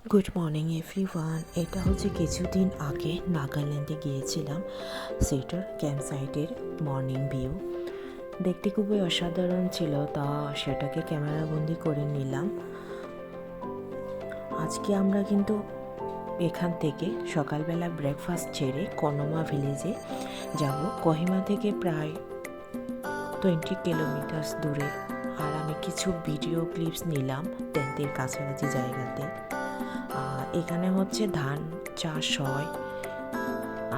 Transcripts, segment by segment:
Good morning everyone. এটা হচ্ছে কিছুদিন আগে নাগাল্যান্ডে গিয়েছিলাম। সেটার ক্যাম্প সাইটের মর্নিং ভিউ দেখতে খুবই অসাধারণ ছিল, তা সেটাকে ক্যামেরাবন্দি করে নিলাম। আজকে আমরা কিন্তু এখান থেকে সকালবেলা ব্রেকফাস্ট ছেড়ে কনোমা ভিলেজে যাব। কোহিমা থেকে প্রায় 20 কিলোমিটার দূরে। আর আমি কিছু ভিডিও ক্লিপস নিলাম টেন্টের কাছাকাছি জায়গাতে। এখানে হচ্ছে ধান চাষ হয়,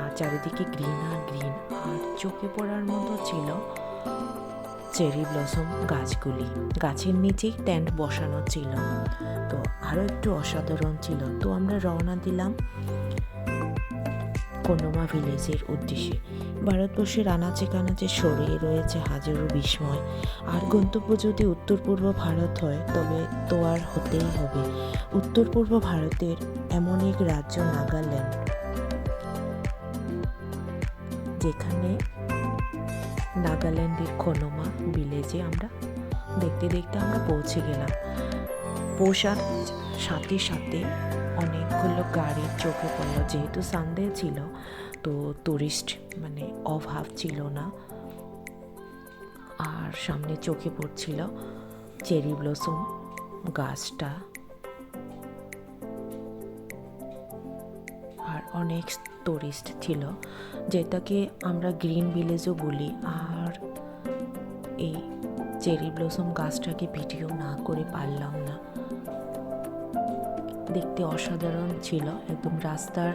আর চারিদিকে গ্রিন আর গ্রিন। আর চোখে পড়ার মতো ছিল চেরি ব্লসম গাছগুলি। গাছের নিচেই টেন্ট বসানো ছিল, তো আরও একটু অসাধারণ ছিল। তো আমরা রওনা দিলাম কনোমা ভিলেজের উদ্দেশ্যে। ভারতবর্ষের আনাচে কানাচে ছড়িয়ে রয়েছে হাজারো বিস্ময়। আর গন্তব্য যদি উত্তর পূর্ব ভারত হয় তবে তো আর হতেই হবে উত্তর পূর্ব ভারতের এমন এক রাজ্য নাগাল্যান্ড, যেখানে নাগাল্যান্ডের কনোমা ভিলেজে আমরা দেখতে দেখতে আমরা পৌঁছে গেলাম। পৌঁছার সাথে সাথে অনেকগুলো গাড়ির চোখে পড়লো। যেহেতু সানডে ছিল, তো টুরিস্ট অভাব ছিল না। আর সামনে চোখে পড়ছিল চেরি ব্লসম গাছটা, আর অনেক টুরিস্ট ছিল, যেটাকে আমরা গ্রিন ভিলেজও বলি। আর এই চেরি ব্লসম গাছটাকে ভিডিও না করে পারলাম না। দেখতে অসাধারণ ছিল, একদম রাস্তার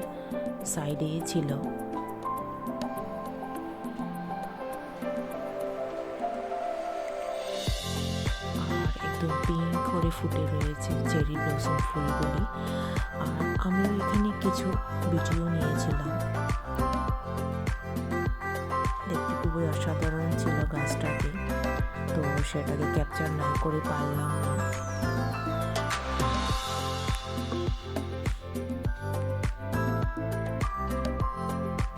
সাইডে ছিল। আর একদম পিঙ্ক করে ফুটে রয়েছে চেরি ব্লসম ফুলগুলি। আর আমিও এখানে কিছু ভিডিও নিয়েছিলাম। দেখতে খুবই অসাধারণ ছিল গাছটাকে, তো সেটাকে ক্যাপচার না করে পারলাম না।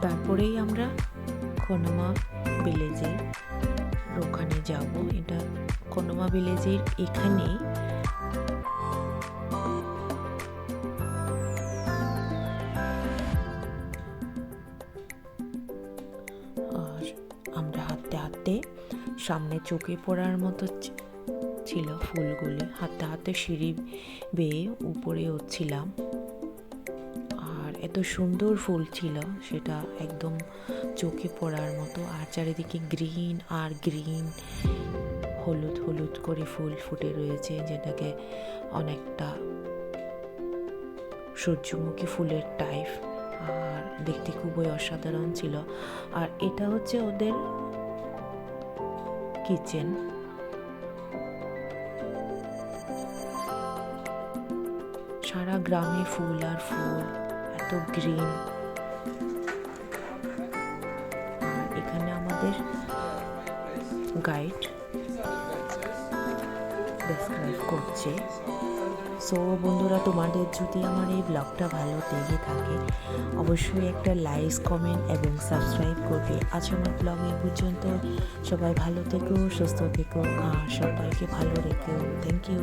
তারপরেই আমরা কনোমা ভিলেজে ওখানে যাব। এটা কনোমা ভিলেজের এখানে আর আমরা হাঁটতে হাঁটতে সামনে চোখে পড়ার মতো ছিল ফুলগুলি। হাঁটতে হাঁটতে সিঁড়ি বেয়ে উপরে উঠছিলাম। আর এত সুন্দর ফুল ছিল, সেটা একদম চোখে পড়ার মতো। আর চারিদিকে গ্রিন আর গ্রিন, হলুদ হলুদ করে ফুল ফুটে রয়েছে, যেটাকে অনেকটা সূর্যমুখী ফুলের টাইপ। আর দেখতে খুবই অসাধারণ ছিল। আর এটা হচ্ছে ওদের কিচেন। সারা গ্রামে ফুল আর ফুল, এত গ্রিন। আর এখানে আমাদের গাইড ডেসক্রাইব করছে। সো বন্ধুরা, তোমাদের যদি আমার এই ব্লগটা ভালো লেগে থাকে অবশ্যই একটা লাইক, কমেন্ট এবং সাবস্ক্রাইব করবে। আজ আমার ব্লগ এই পর্যন্ত। সবাই ভালো থেকো, সুস্থ থেকো, আর সবাইকে ভালো রেখো। Thank you.